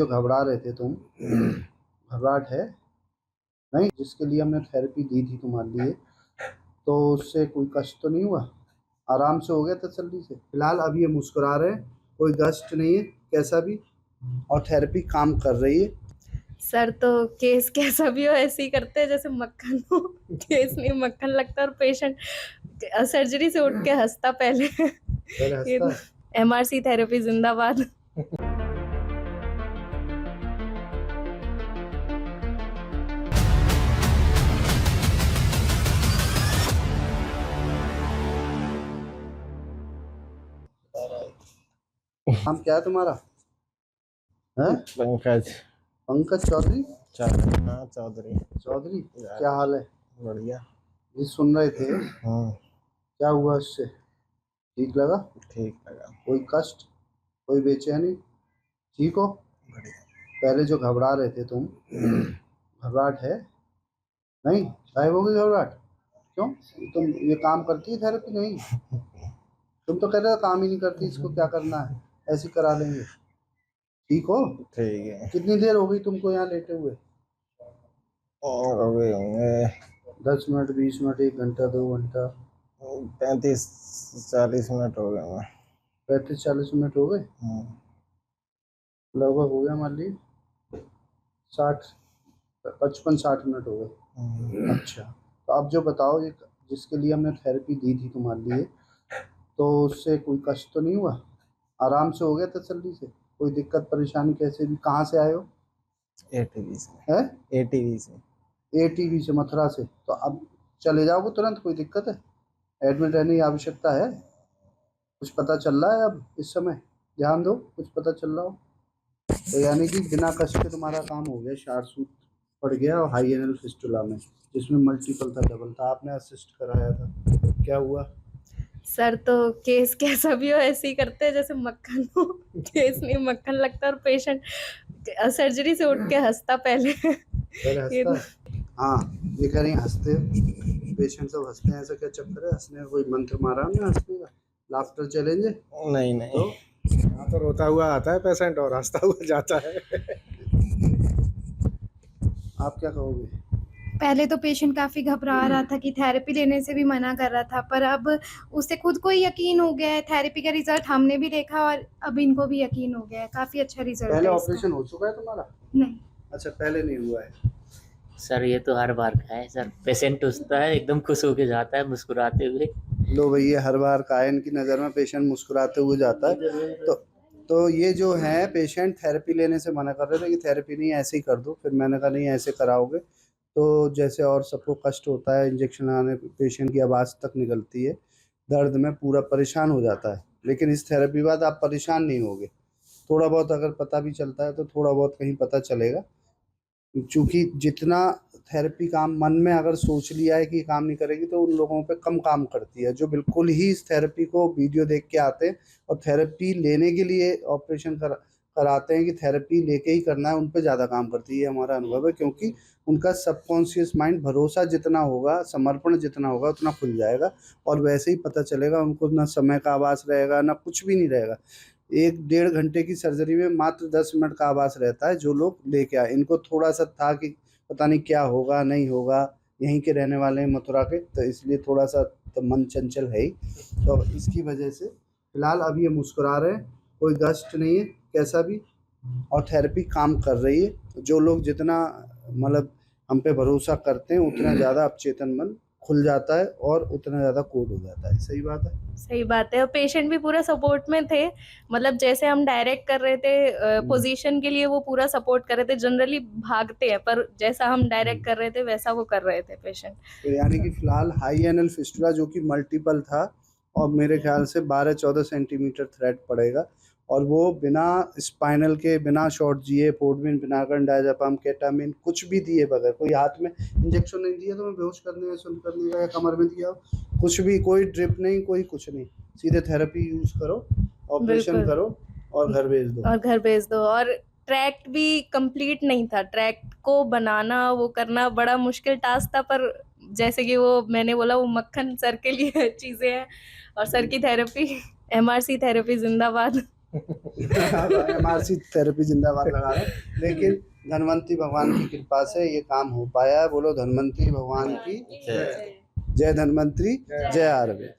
जो घबरा रहे थे तुम, घबराहट है नहीं? जिसके लिए हमने थेरेपी दी थी तुम्हारे लिए, तो उससे कोई कष्ट तो नहीं हुआ? आराम से हो गया तसल्ली से? फिलहाल अब ये मुस्कुरा रहे हैं, कोई कष्ट नहीं है कैसा भी, और थेरेपी काम कर रही है। सर तो केस कैसा भी हो ऐसे ही करते हैं जैसे मक्खन हो। केस नहीं मक्खन लगता और पेशेंट सर्जरी से उठ के हंसता पहले। पहले हंसता है। MRC थेरेपी जिंदाबाद। नाम क्या है तुम्हारा? है पंकज। पंकज चौधरी? हाँ चौधरी। चौधरी, क्या हाल है? बढ़िया। ये सुन रहे थे, हाँ क्या हुआ इससे? ठीक लगा? ठीक लगा। कोई कष्ट, कोई बेचैनी? ठीक हो? बढ़िया। पहले जो घबरा रहे थे तुम, घबराहट है नहीं? गायब हो गई घबराहट? क्यों? तुम ये काम करती है थेरेपी? नहीं, तुम तो कह रहे हो काम ही नहीं करती, इसको क्या करना है, ऐसे ही करा लेंगे। ठीक हो? ठीक है। कितनी देर हो गई तुमको यहाँ लेटे हुए? और हो गए होंगे 10 मिनट, 20 मिनट, 1 घंटा, 2 घंटा? 35-40 मिनट हो गए होंगे। 35-40 मिनट हो गए लगभग? हो गया मान ली 60, 55-60 मिनट हो गए। अच्छा, तो अब जो बताओ, ये जिसके लिए हमने थेरेपी दी थी तुम्हारे लिए, तो उससे कोई कष्ट तो नहीं हुआ? आराम से हो गया तसल्ली से? कोई दिक्कत परेशानी कैसे भी? कहाँ से आए हो? ATV से। है ATV से। ATV से, मथुरा से? तो अब चले जाओगे तुरंत? कोई दिक्कत है? एडमिट रहने की आवश्यकता है? कुछ पता चल रहा है अब इस समय? ध्यान दो, कुछ पता चल रहा हो तो। यानी कि बिना कष्ट के तुम्हारा काम हो गया, शार्ट सूट पड़ गया और हाई एनल फिस्टुला में, जिसमें मल्टीपल था, डबल था, आपने असिस्ट कराया था, क्या हुआ? सर तो केस कैसा भी हो ऐसे ही करते हैं जैसे मक्खन हो। केस नहीं मक्खन लगता और पेशेंट सर्जरी से उठ के हंसता पहले। हंसता है? हाँ, ये कह रही हंसते, पेशेंट सब हंसते हैं, ऐसा क्या चक्कर है? हंसने का कोई मंत्र मारा हमने हंसने का? लाफ्टर चैलेंज है? नहीं तो यहाँ तो रोता हुआ आता है पेशेंट और हंसता हुआ जाता है। आप क्या कहोगे? पहले तो पेशेंट काफ़ी घबरा रहा था कि थेरेपी लेने से भी मना कर रहा था, पर अब उसे खुद को ही यकीन हो गया है। थेरेपी का रिजल्ट हमने भी देखा और अब इनको भी यकीन हो गया है। काफ़ी अच्छा रिजल्ट पहले है ऑपरेशन हो चुका है तुम्हारा? नहीं। अच्छा, पहले नहीं हुआ है। सर ये तो हर बार का है सर, पेशेंट उठता है एकदम खुश होके जाता है मुस्कुराते हुए। लो भैया, हर बार का है इनकी नज़र में, पेशेंट मुस्कुराते हुए जाता है। तो ये जो है पेशेंट थेरेपी लेने से मना कर रहे थे कि थेरेपी नहीं, ऐसे ही कर दो। फिर मैंने कहा नहीं, ऐसे कराओगे तो जैसे और सबको कष्ट होता है, इंजेक्शन लगाने पे पेशेंट की आवाज़ तक निकलती है, दर्द में पूरा परेशान हो जाता है। लेकिन इस थेरेपी बाद आप परेशान नहीं होगे। थोड़ा बहुत अगर पता भी चलता है तो थोड़ा बहुत कहीं पता चलेगा, क्योंकि जितना थेरेपी काम मन में अगर सोच लिया है कि काम नहीं करेगी, तो उन लोगों पे कम काम करती है जो बिल्कुल ही इस थेरेपी को वीडियो देख के आते हैं और थेरेपी लेने के लिए ऑपरेशन कराते हैं कि थेरेपी लेके ही करना है, उन पे ज़्यादा काम करती है। हमारा अनुभव है, क्योंकि उनका सबकॉन्शियस माइंड, भरोसा जितना होगा, समर्पण जितना होगा, उतना खुल जाएगा और वैसे ही पता चलेगा उनको। ना समय का आभास रहेगा, ना कुछ भी नहीं रहेगा। 1-1.5 घंटे की सर्जरी में मात्र 10 मिनट का आभास रहता है जो लोग लेके आए। इनको थोड़ा सा था कि पता नहीं क्या होगा, नहीं होगा, यहीं के रहने वाले हैं मथुरा के, तो इसलिए थोड़ा सा तो मन चंचल है ही, तो इसकी वजह से फिलहाल अब ये मुस्कुरा रहे हैं, कोई कष्ट नहीं है कैसा भी, और थेरेपी काम कर रही है। जो लोग जितना मतलब हम पे भरोसा करते हैं, उतना ज़्यादा अपचेतन मन खुल जाता है और उतना ज़्यादा कोड हो जाता है। सही बात है? सही बात है, और पेशेंट भी पूरा सपोर्ट में थे। मतलब जैसे हम डायरेक्ट कर रहे थे पोजीशन के लिए, वो पूरा सपोर्ट कर रहे थे। जनरली भागते हैं, पर जैसा हम डायरेक्ट कर रहे थे वैसा वो कर रहे थे पेशेंट। तो यानी कि फिलहाल हाई एनल फिस्टुला जो कि मल्टीपल था, और मेरे ख्याल से 12-14 सेंटीमीटर थ्रेड पड़ेगा, और वो बिना स्पाइनल के, बिना शॉट जिए, पोर्टमिन, पिनाकन, डायज़ेपाम, केटामिन कुछ भी दिए बगैर, कोई हाथ में इंजेक्शन नहीं दिया तो मैं बेहोश करने या सुन करने का, या कमर में दिया, कुछ भी, कोई ड्रिप नहीं, कोई कुछ नहीं, सीधे थेरेपी यूज़ करो, ऑपरेशन करो और घर भेज दो। और ट्रैक्ट भी कंप्लीट नहीं था। ट्रैक्ट को बनाना, वो करना बड़ा मुश्किल टास्क था, पर जैसे कि वो मैंने बोला, वो मक्खन सर के लिए चीज़ें हैं और सर की थेरेपी, MRC थेरेपी जिंदाबाद। MRC थेरेपी जिंदाबाद लगा रहे हैं। लेकिन धन्वंतरी भगवान की कृपा से ये काम हो पाया है। बोलो धन्वंतरी भगवान की जय। धन्वंतरी जय आयुर्वेद।